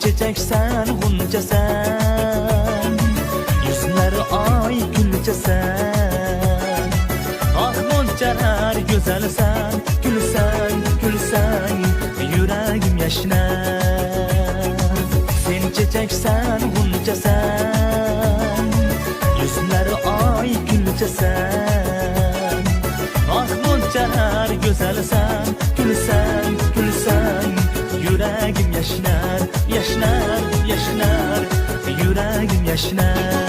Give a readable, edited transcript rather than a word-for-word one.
çiçeksen, huncasan, yüzleri ay gülcesen. Ah moncalar güzelsen, gülsen, gülsen, yüreğim yaşnar. Sen çiçeksen, huncasan, yüzleri ay gülcesen. Ah moncalar güzelsen, gülsen, gülsen, yüreğim yaşnar, yaşnar, yaşnar, yüreğim yaşnar.